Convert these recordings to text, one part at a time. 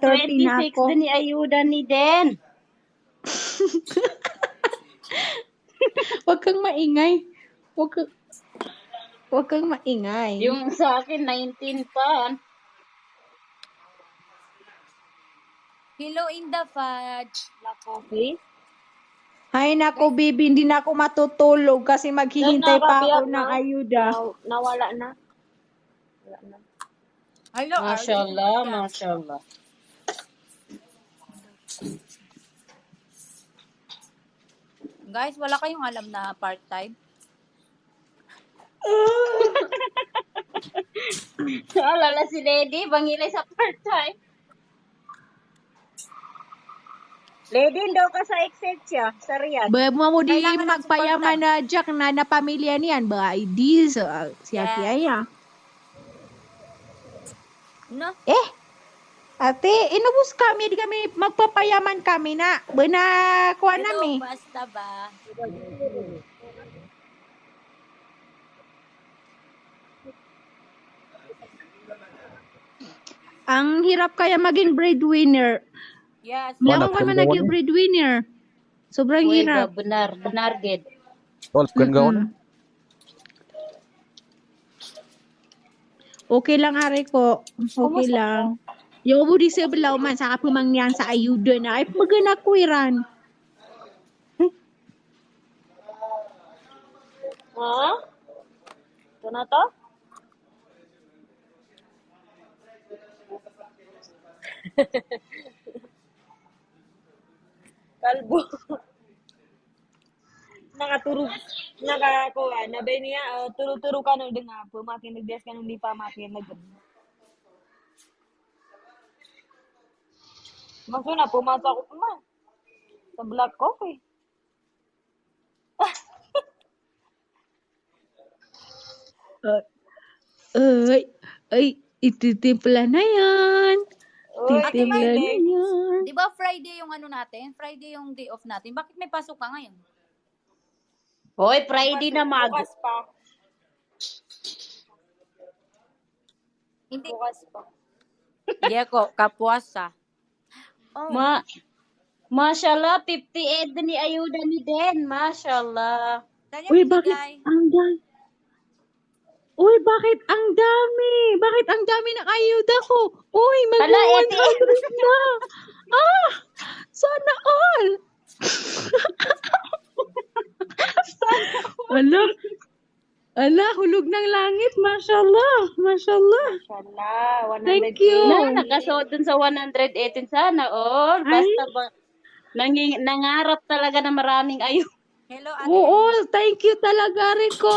30 na 26 ako. din ni ayuda ni Den. Huwag kang maingay. Huwag kang maingay. Yung sa akin, 19 pa. Hello in the fudge. La coffee. Ay nako, baby, hindi na ako matutulog kasi maghihintay pa ako ng ayuda. Nawala na. Wala na. Hello, Mashallah, mashallah. Guys, wala kayong alam na part-time? Alala si Lady, bangilay sa part-time. Lady, daw ka sa Excelsior, sa Riyadh. Ba mo di Kailangan magpayaman na Jack na pamilya niyan ba ID sa siya Yes. kaya. No? Ate, inubos kami di kami magpapayaman kami na bana kuha Hello, nami. basta ba? Ang hirap kaya maging breadwinner. Yes. Lang ko man naging breadwinner. Sobrang Uy, hirap. benar gid. Kan gaon. Okay lang ari ko. Okay lang. Yung ubo di sa belaw man saka pumangyan sa ayuda na ay magana kuiran. Ha? Ito na to? Kalbo. Nakakuha. Nabay niya, turo-turo ka nung nga po. Makinig ka nung di pa makinig. Maso na, pumasok ako pa man. Sa black coffee. Ay, ititimpla na yan. Titimpla na yan. Di ba Friday yung ano natin? Friday yung day off natin. Bakit may pasok ka ngayon? Hoy, Friday na mag. Bukas pa. Hindi. Bukas pa. Hindi ako, kapuasa. Oh. Mashallah, 58 din ni ayuda ni Den. Mashallah. Kanya Uy, bakit binigay. ang dami? Uy, bakit ang dami? Bakit ang dami ng ayuda ko? Uy, Hala, mag-100 na. Sana all. Ala, hulog ng langit. Mashallah. Mashallah. Mashallah. 100 Thank you. Nakasuot dun sa 118 sana all. Basta ba, nangarap talaga na maraming ayuda. Hello, Ate. Oo, thank you talaga, Rico.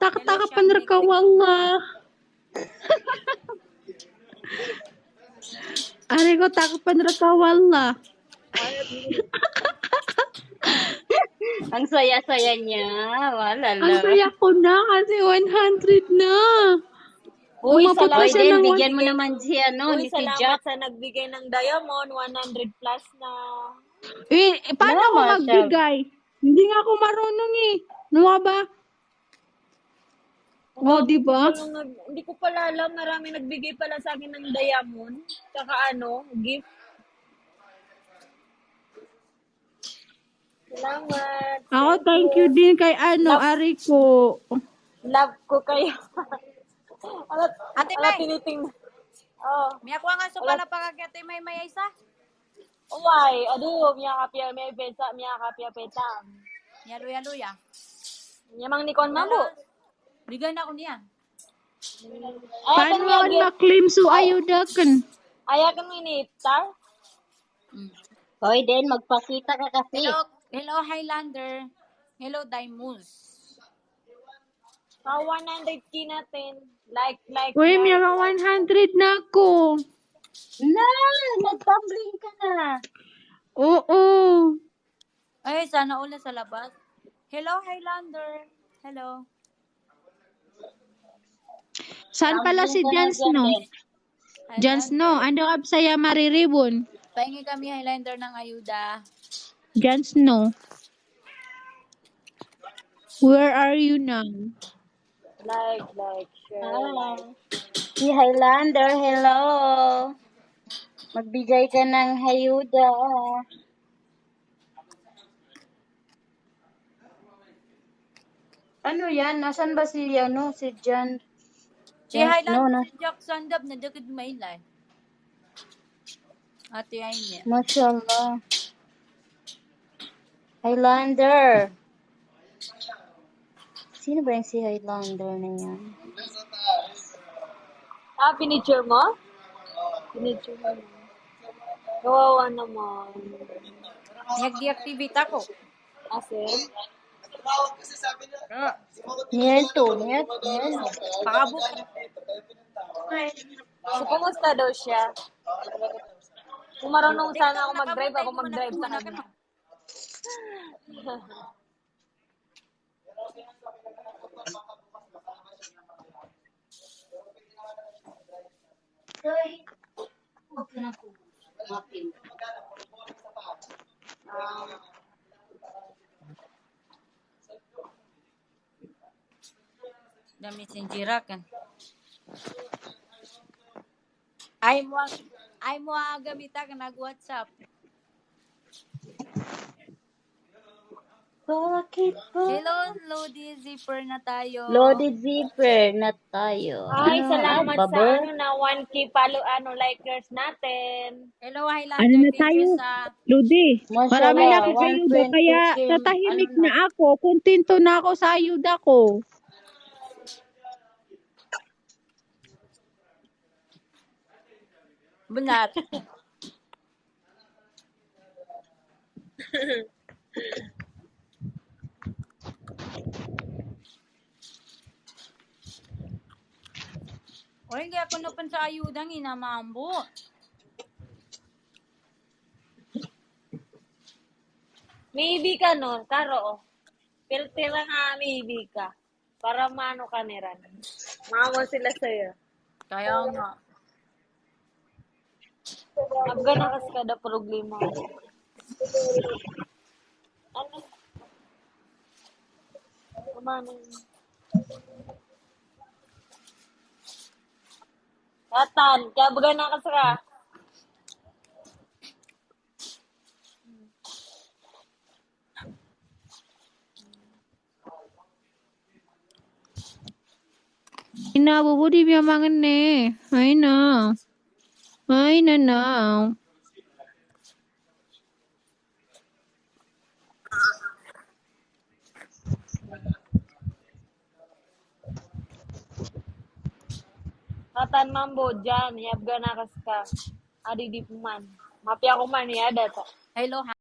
Taka-taka panarkawang nga. Rico, taka panarkawang nga. Ang saya-saya niya. Wala Ang lang. saya ko na kasi 100 na. Uy, Umabot pa salamat siya din. ng Bigyan mo naman siya, no? Uy, Ni si salamat Jack. sa nagbigay ng diamond. 100 plus na. Paano ako Salamat, magbigay? Hindi nga ako marunong eh. Ano nga ba? Di ba? Hindi ko pala alam. Marami nagbigay pala sa akin ng diamond. Tsaka gift. Salamat. Ako, thank you din kay Ariko. Love ko kayo. Ate Ala, May. tinitingnan. Oh. May ako nga so pala pagkakate may isa. Uway, miya kapya may pesa, miya kapya peta. Yaluya. Nyamang ni kon mamu. Bigyan na ako niya. Paano ako na-claim so ayuda kan? Ayakan mo ini, tar? Hoy, Den, magpakita ka kasi. Hello Highlander. Hello Diamonds. Sa 100k natin. Like. Uy, may 100 na ako. Na, nag-tumbling ka na. Oo. Ay, sana ula sa labas. Hello Highlander. Hello. Saan pala si Jan Snow? Jan Snow, ando ka saya mariribon. Pahingi kami Highlander ng ayuda. Jan Snow. Where are you now? Like, share. Si Highlander, hello. Magbigay ka ng hayuda. Ano yan? Nasaan ba si Jan? Si Yes, Highlander si Jack Sandab na dagad mailay. Ate ay niya. Mashallah. Highlander. Sino ba yung si Highlander na yan? Pinicture mo? Pinicture mo. Kawawa naman. Nag-deactivate ako. Kasi, Nierto. Pakabuk. so kumusta daw siya? Kung marunong sana ako mag-drive, ako mag-drive sa kanya. Dami sinjira kan. Ay mo gamita ka nag-WhatsApp. Bakit ba? Hello, Lodi Zipper na tayo. Loaded zipper na tayo. Ay, salamat sa bubble? na 1K likers natin. Hello, Highlander. Ano na Thank tayo? you sa... Ludi, Mashallah, marami na ako ayuda, 120K. kaya tatahimik na ako. Kontento na ako sa ayuda ko. Benar. O, hindi ako napan sa ayudang inamambo. Maybe ka no, Karo. Piltira nga maybe ka. Para maano ka niran. Mama sila sa'yo. Kaya nga. Abga na kasi kada problema. Ano? Kumano yun? Katan, kaya abga na kasi ka. Inabubudi biya mangan ne. Ay na. Ay na na. Katan mambo dyan, abga na kasi ka. Adi di man. Mapi ako man ya data. Hello,